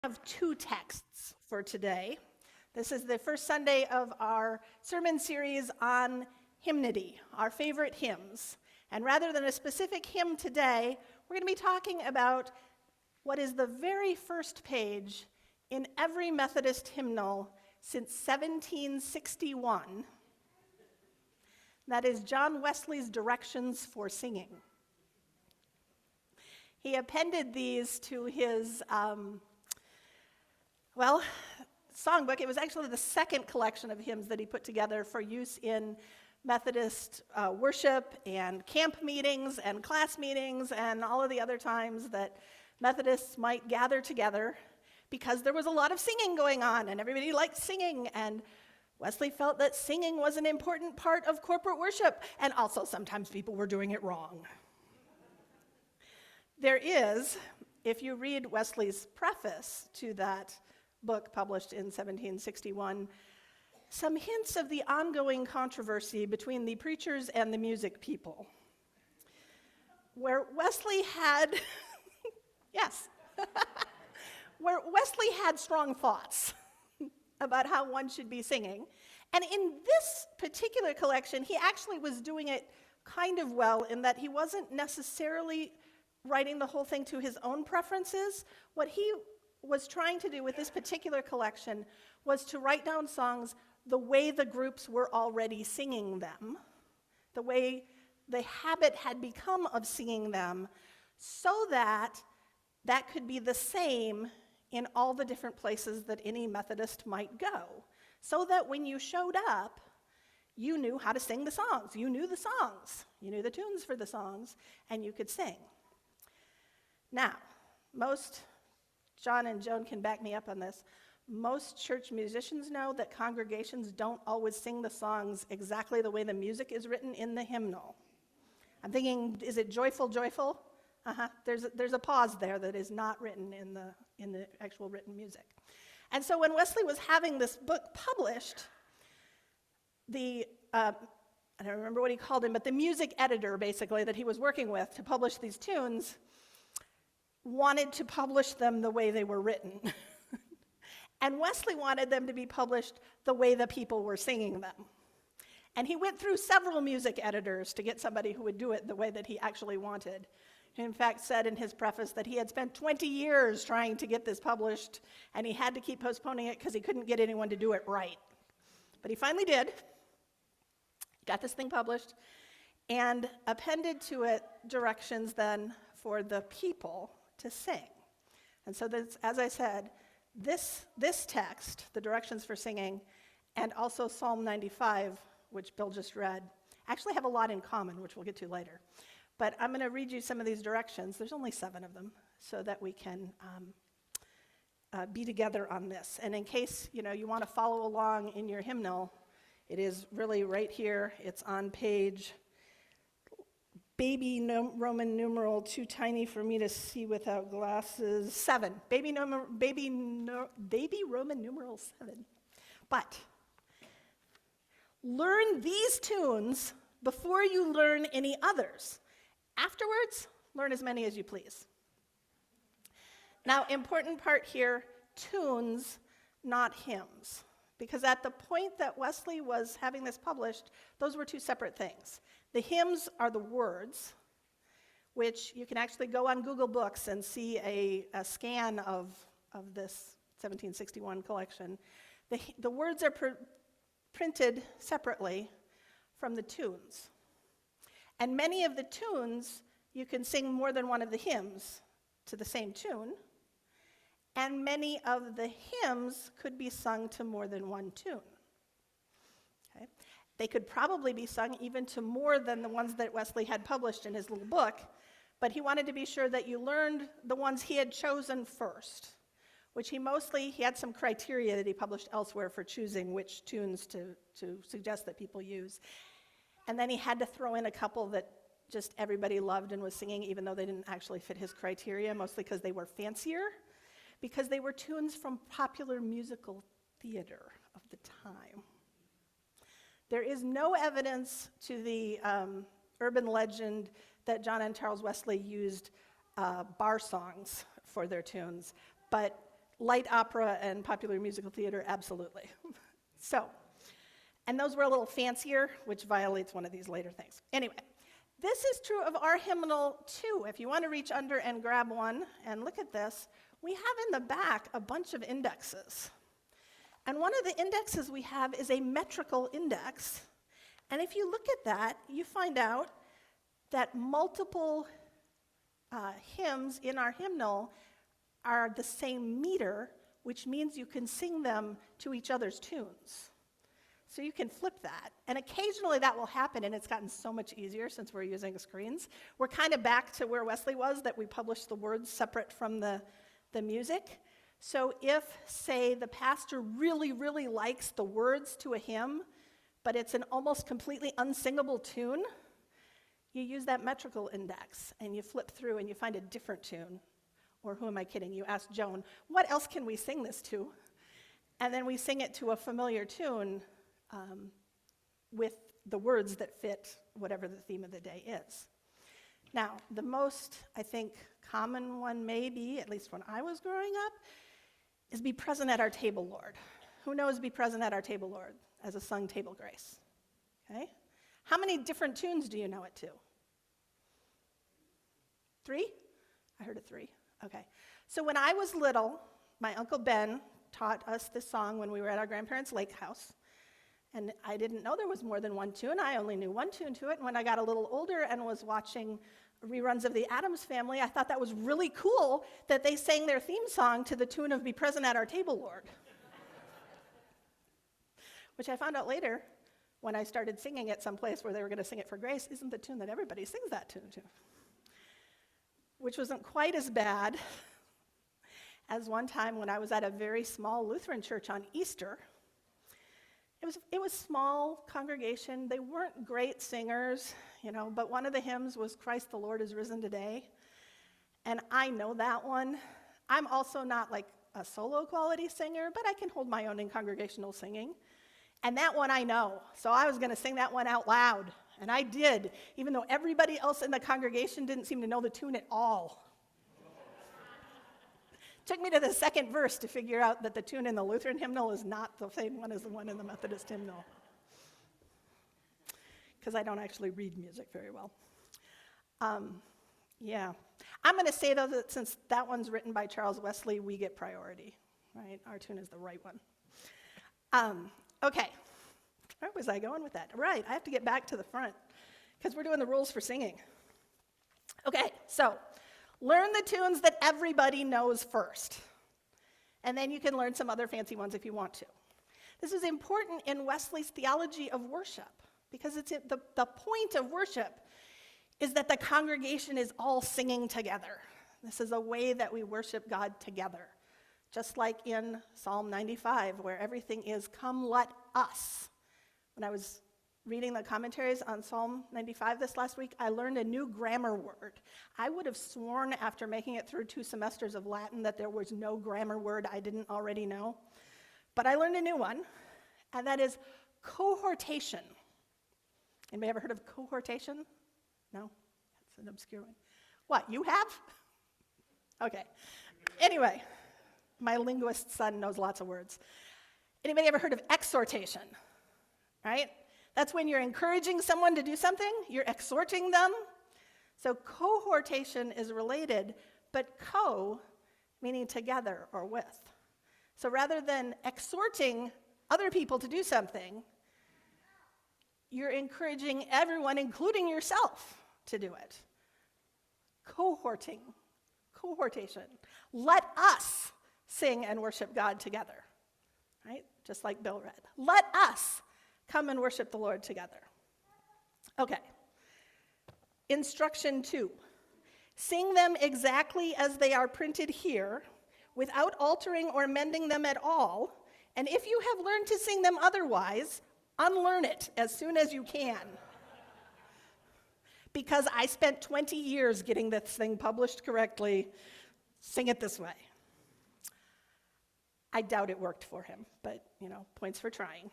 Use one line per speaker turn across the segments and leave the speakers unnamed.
Have two texts for today. This is the first Sunday of our sermon series on hymnody, our favorite hymns. And rather than a specific hymn today, we're going to be talking about what is the very first page in every Methodist hymnal since 1761. That is John Wesley's directions for singing. He appended these to his songbook. It was actually the second collection of hymns that he put together for use in Methodist worship and camp meetings and class meetings and all of the other times that Methodists might gather together, because there was a lot of singing going on and everybody liked singing, and Wesley felt that singing was an important part of corporate worship, and also sometimes people were doing it wrong. There is, if you read Wesley's preface to that book published in 1761, some hints of the ongoing controversy between the preachers and the music people, where Wesley had, where Wesley had strong thoughts about how one should be singing. And in this particular collection, he actually was doing it kind of well in that he wasn't necessarily writing the whole thing to his own preferences. What he was trying to do with this particular collection was to write down songs the way the groups were already singing them, the way the habit had become of singing them, so that that could be the same in all the different places that any Methodist might go, so that when you showed up, you knew how to sing the songs. You knew the songs. You knew the tunes for the songs, and you could sing. Now, John and Joan can back me up on this, most church musicians know that congregations don't always sing the songs exactly the way the music is written in the hymnal. I'm thinking, is it joyful, joyful? There's a pause there that is not written in the actual written music. And so when Wesley was having this book published, I don't remember what he called him, but the music editor, basically, that he was working with to publish these tunes, wanted to publish them the way they were written. And Wesley wanted them to be published the way the people were singing them. And he went through several music editors to get somebody who would do it the way that he actually wanted. He, in fact, said in his preface that he had spent 20 years trying to get this published, and he had to keep postponing it because he couldn't get anyone to do it right. But he finally did. He got this thing published and appended to it directions then for the people to sing. And so this, as I said, this text, the directions for singing, and also Psalm 95, which Bill just read, actually have a lot in common, which we'll get to later. But I'm going to read you some of these directions. There's only 7 of them, so that we can be together on this. And in case you want to follow along in your hymnal, it is really right here. It's on page Roman numeral, too tiny for me to see without glasses, 7. Baby Roman numeral 7. But learn these tunes before you learn any others. Afterwards, learn as many as you please. Now, important part here, tunes, not hymns. Because at the point that Wesley was having this published, those were two separate things. The hymns are the words, which you can actually go on Google Books and see a scan of this 1761 collection. The words are printed separately from the tunes. And many of the tunes, you can sing more than one of the hymns to the same tune, and many of the hymns could be sung to more than one tune. Okay? They could probably be sung even to more than the ones that Wesley had published in his little book, but he wanted to be sure that you learned the ones he had chosen first, which he had some criteria that he published elsewhere for choosing which tunes to suggest that people use. And then he had to throw in a couple that just everybody loved and was singing, even though they didn't actually fit his criteria, mostly because they were fancier, because they were tunes from popular musical theater of the time. There is no evidence to the urban legend that John and Charles Wesley used bar songs for their tunes, but light opera and popular musical theater, absolutely. So, and those were a little fancier, which violates one of these later things. Anyway, this is true of our hymnal too. If you want to reach under and grab one and look at this, we have in the back a bunch of indexes. And one of the indexes we have is a metrical index. And if you look at that, you find out that multiple hymns in our hymnal are the same meter, which means you can sing them to each other's tunes. So you can flip that. And occasionally that will happen, and it's gotten so much easier since we're using screens. We're kind of back to where Wesley was, that we publish the words separate from the music. So if, say, the pastor really, really likes the words to a hymn, but it's an almost completely unsingable tune, you use that metrical index, and you flip through and you find a different tune. Or who am I kidding? You ask Joan, what else can we sing this to? And then we sing it to a familiar tune with the words that fit whatever the theme of the day is. Now, the most, I think, common one maybe, at least when I was growing up, is Be Present at Our Table, Lord. Who knows Be Present at Our Table, Lord, as a sung table grace? Okay? How many different tunes do you know it to? 3? I heard a 3. Okay. So when I was little, my Uncle Ben taught us this song when we were at our grandparents' lake house. And I didn't know there was more than one tune. I only knew one tune to it. And when I got a little older and was watching reruns of The Addams Family, I thought that was really cool that they sang their theme song to the tune of Be Present at Our Table, Lord. Which I found out later, when I started singing it someplace where they were going to sing it for grace, isn't the tune that everybody sings that tune to. Which wasn't quite as bad as one time when I was at a very small Lutheran church on Easter. It was small congregation. They weren't great singers, but one of the hymns was Christ the Lord is risen today. And I know that one. I'm also not like a solo quality singer, but I can hold my own in congregational singing. And that one I know. So I was going to sing that one out loud. And I did, even though everybody else in the congregation didn't seem to know the tune at all. Took me to the second verse to figure out that the tune in the Lutheran hymnal is not the same one as the one in the Methodist hymnal. Because I don't actually read music very well. Yeah. I'm going to say, though, that since that one's written by Charles Wesley, we get priority, right? Our tune is the right one. Okay. Where was I going with that? Right, I have to get back to the front because we're doing the rules for singing. Okay, so learn the tunes that everybody knows first. And then you can learn some other fancy ones if you want to. This is important in Wesley's theology of worship because the point of worship is that the congregation is all singing together. This is a way that we worship God together. Just like in Psalm 95, where everything is, come let us. When I was reading the commentaries on Psalm 95 this last week, I learned a new grammar word. I would have sworn after making it through 2 semesters of Latin that there was no grammar word I didn't already know. But I learned a new one, and that is cohortation. Anybody ever heard of cohortation? No? That's an obscure one. What, you have? Okay. Anyway, my linguist son knows lots of words. Anybody ever heard of exhortation? Right? That's when you're encouraging someone to do something, you're exhorting them. So cohortation is related, but co meaning together or with. So rather than exhorting other people to do something, you're encouraging everyone, including yourself, to do it. Cohortation. Let us sing and worship God together. Right? Just like Bill read. Let us come and worship the Lord together. Okay. Instruction 2. Sing them exactly as they are printed here, without altering or mending them at all. And if you have learned to sing them otherwise, unlearn it as soon as you can. Because I spent 20 years getting this thing published correctly. Sing it this way. I doubt it worked for him, but, points for trying.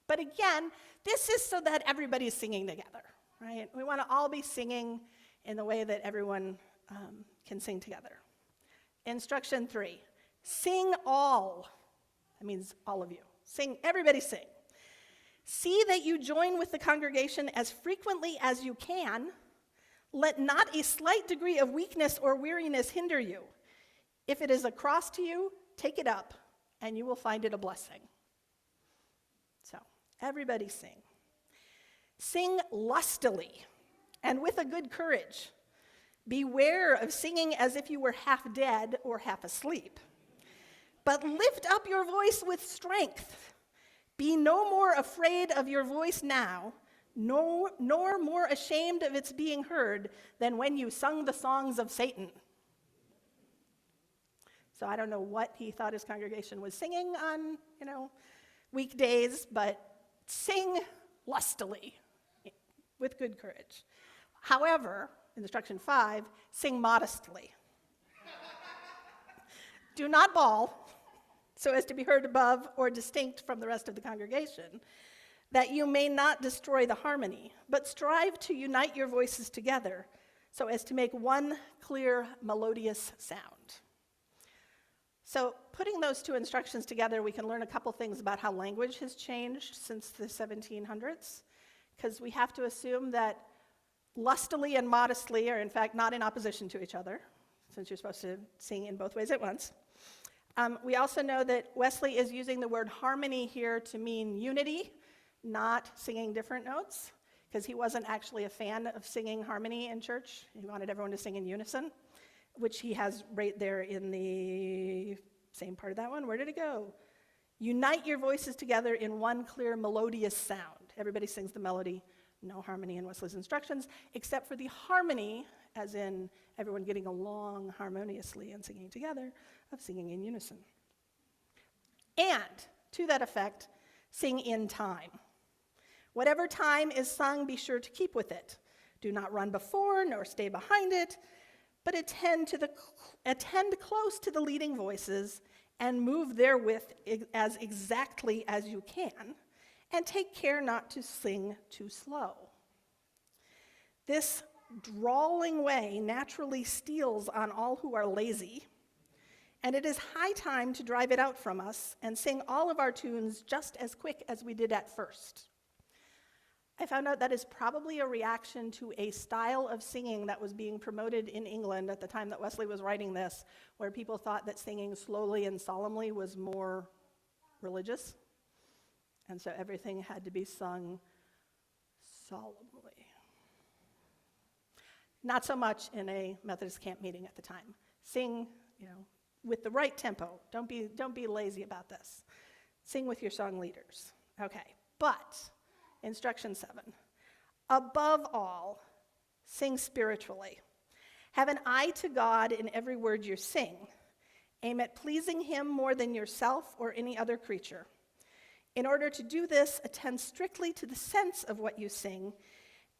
But again, this is so that everybody's singing together, right? We want to all be singing in the way that everyone can sing together. Instruction 3, Sing all. That means all of you. Sing, everybody sing. See that you join with the congregation as frequently as you can. Let not a slight degree of weakness or weariness hinder you. If it is a cross to you, take it up, and you will find it a blessing. So, everybody sing. Sing lustily and with a good courage. Beware of singing as if you were half dead or half asleep. But lift up your voice with strength. Be no more afraid of your voice now, nor more ashamed of its being heard than when you sung the songs of Satan. So I don't know what he thought his congregation was singing on, weekdays, but sing lustily with good courage. However, instruction 5, sing modestly. Do not bawl so as to be heard above or distinct from the rest of the congregation, that you may not destroy the harmony, but strive to unite your voices together so as to make one clear, melodious sound. So putting those two instructions together, we can learn a couple things about how language has changed since the 1700s, because we have to assume that lustily and modestly are in fact not in opposition to each other, since you're supposed to sing in both ways at once. We also know that Wesley is using the word harmony here to mean unity, not singing different notes, because he wasn't actually a fan of singing harmony in church. He wanted everyone to sing in unison, which he has right there in the same part of that one. Where did it go? Unite your voices together in one clear melodious sound. Everybody sings the melody. No harmony in Wesley's instructions, except for the harmony, as in everyone getting along harmoniously and singing together, of singing in unison. And, to that effect, sing in time. Whatever time is sung, be sure to keep with it. Do not run before nor stay behind it, but attend close to the leading voices and move therewith as exactly as you can, and take care not to sing too slow. This drawling way naturally steals on all who are lazy, and it is high time to drive it out from us and sing all of our tunes just as quick as we did at first. I found out that is probably a reaction to a style of singing that was being promoted in England at the time that Wesley was writing this, where people thought that singing slowly and solemnly was more religious. And so everything had to be sung solemnly. Not so much in a Methodist camp meeting at the time. Sing, with the right tempo. Don't be lazy about this. Sing with your song leaders. Okay, but instruction 7. Above all, sing spiritually. Have an eye to God in every word you sing. Aim at pleasing him more than yourself or any other creature. In order to do this, attend strictly to the sense of what you sing,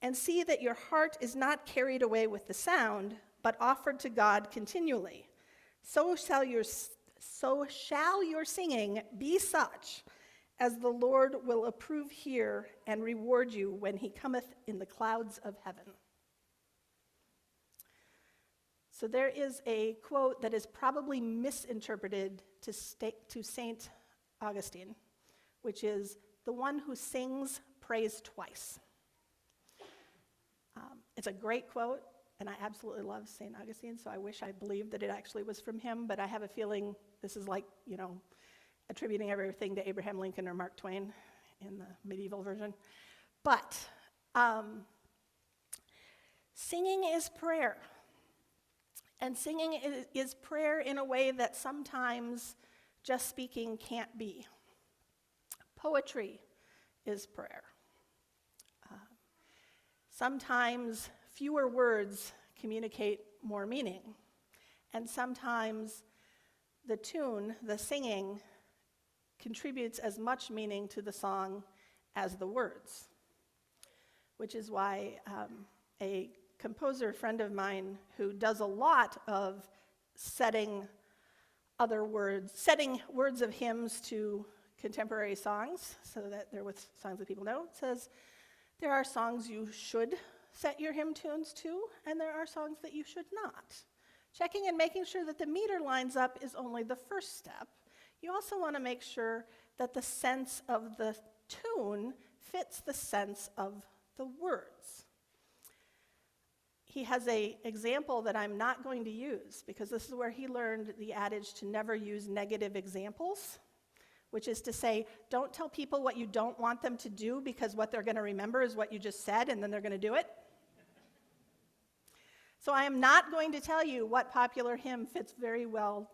and see that your heart is not carried away with the sound, but offered to God continually. So shall your singing be such as the Lord will approve here and reward you when he cometh in the clouds of heaven. So there is a quote that is probably misinterpreted to St. Augustine, which is, "The one who sings prays twice." It's a great quote, and I absolutely love St. Augustine, so I wish I believed that it actually was from him, but I have a feeling this is like, attributing everything to Abraham Lincoln or Mark Twain in the medieval version. But singing is prayer. And singing is prayer in a way that sometimes just speaking can't be. Poetry is prayer. Sometimes fewer words communicate more meaning. And sometimes the tune, the singing, contributes as much meaning to the song as the words. Which is why a composer friend of mine who does a lot of setting words of hymns to contemporary songs so that they're with songs that people know, says, there are songs you should set your hymn tunes to, and there are songs that you should not. Checking and making sure that the meter lines up is only the first step. You also want to make sure that the sense of the tune fits the sense of the words. He has an example that I'm not going to use because this is where he learned the adage to never use negative examples, which is to say, don't tell people what you don't want them to do because what they're going to remember is what you just said and then they're going to do it. So I am not going to tell you what popular hymn fits very well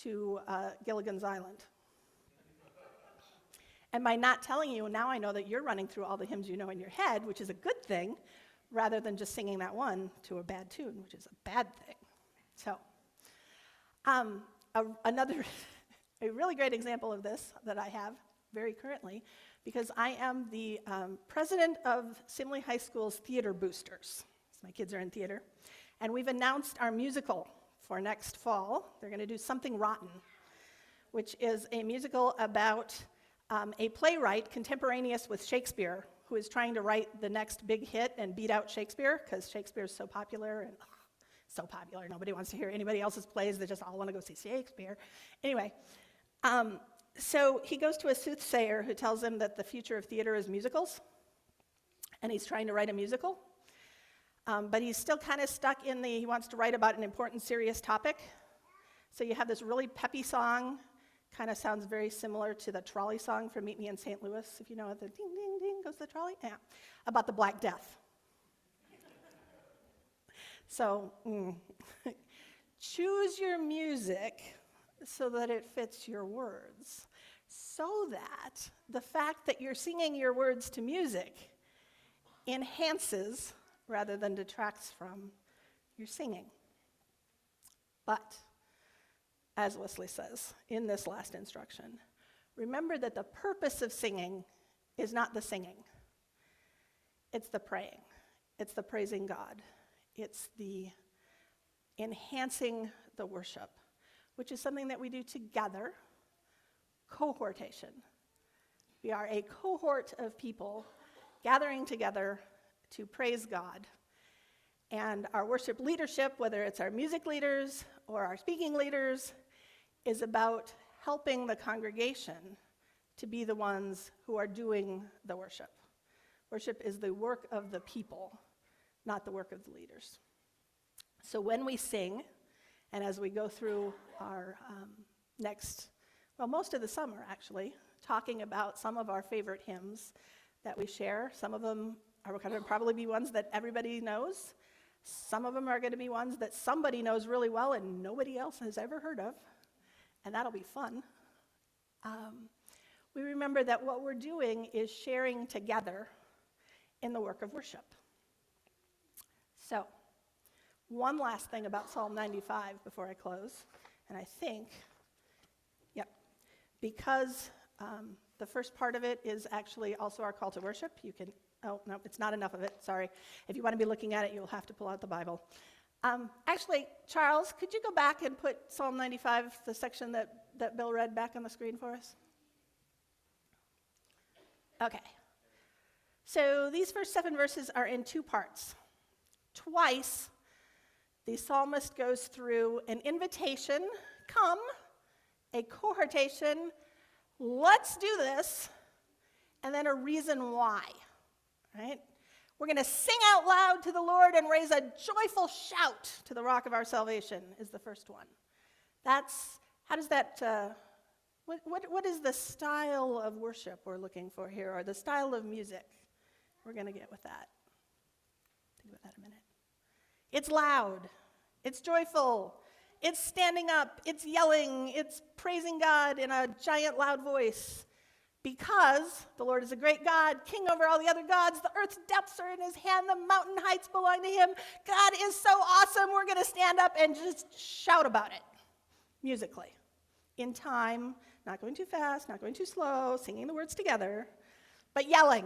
to Gilligan's Island. And by not telling you, now I know that you're running through all the hymns you know in your head, which is a good thing, rather than just singing that one to a bad tune, which is a bad thing. So, another, a really great example of this that I have very currently, because I am the president of Simley High School's Theater Boosters. So my kids are in theater. And we've announced our musical for next fall. They're going to do Something Rotten, which is a musical about a playwright contemporaneous with Shakespeare who is trying to write the next big hit and beat out Shakespeare because Shakespeare is so popular and so popular. Nobody wants to hear anybody else's plays. They just all want to go see Shakespeare. Anyway, so he goes to a soothsayer who tells him that the future of theater is musicals, and he's trying to write a musical. But he's still kind of stuck in he wants to write about an important, serious topic. So you have this really peppy song, kind of sounds very similar to the trolley song from Meet Me in St. Louis, if you know it, the ding, ding, ding goes the trolley, yeah, about the Black Death. So choose your music so that it fits your words, so that the fact that you're singing your words to music enhances rather than detracts from your singing. But, as Wesley says in this last instruction, remember that the purpose of singing is not the singing. It's the praying. It's the praising God. It's the enhancing the worship, which is something that we do together, cohortation. We are a cohort of people gathering together to praise God. And our worship leadership, whether it's our music leaders or our speaking leaders, is about helping the congregation to be the ones who are doing the worship. Worship is the work of the people, not the work of the leaders. So when we sing, and as we go through our most of the summer actually, talking about some of our favorite hymns that we share, some of them are going to probably be ones that everybody knows. Some of them are going to be ones that somebody knows really well and nobody else has ever heard of, and that'll be fun. We remember that what we're doing is sharing together in the work of worship. So, one last thing about Psalm 95 before I close, and I think, because the first part of it is actually also our call to worship, you can, oh, no, it's not enough of it, sorry. If you want to be looking at it, you'll have to pull out the Bible. Actually, Charles, could you go back and put Psalm 95, the section that Bill read, back on the screen for us? Okay. So these first 7 verses are in 2 parts. Twice, the psalmist goes through an invitation, come, a cohortation, let's do this, and then a reason why, right? We're going to sing out loud to the Lord and raise a joyful shout to the rock of our salvation is the first one. What is the style of worship we're looking for here, or the style of music we're going to get with that? Think about that a minute. It's loud. It's joyful. It's standing up. It's yelling. It's praising God in a giant loud voice. Because the Lord is a great God, king over all the other gods. The earth's depths are in his hand. The mountain heights belong to him. God is so awesome. We're going to stand up and just shout about it musically. In time, not going too fast, not going too slow, singing the words together, but yelling.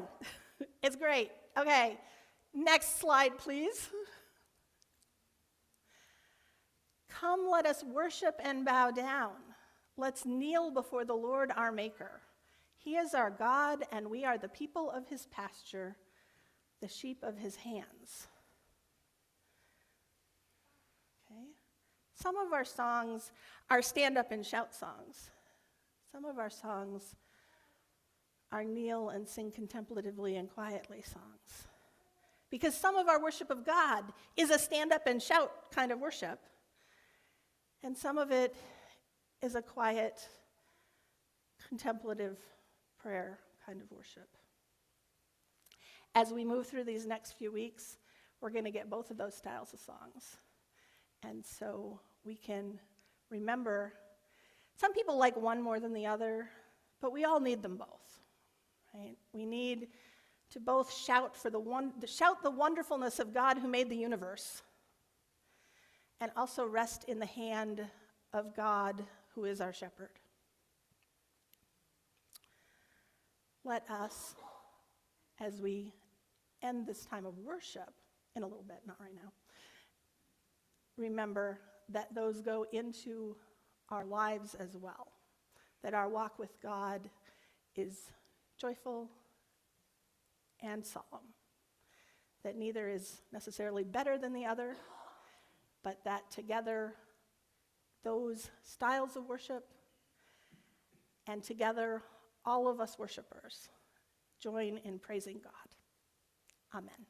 It's great. Okay, next slide, please. Come, let us worship and bow down. Let's kneel before the Lord our Maker. He is our God, and we are the people of his pasture, the sheep of his hands. Okay? Some of our songs are stand-up and shout songs. Some of our songs are kneel and sing contemplatively and quietly songs. Because some of our worship of God is a stand-up and shout kind of worship. And some of it is a quiet, contemplative prayer kind of worship. As we move through these next few weeks, we're going to get both of those styles of songs. And so we can remember, some people like one more than the other, but we all need them both, right? We need to both shout shout the wonderfulness of God who made the universe, and also rest in the hand of God who is our shepherd. Let us, as we end this time of worship, in a little bit, not right now, remember that those go into our lives as well, that our walk with God is joyful and solemn, that neither is necessarily better than the other, but that together those styles of worship and together all of us worshipers join in praising God. Amen.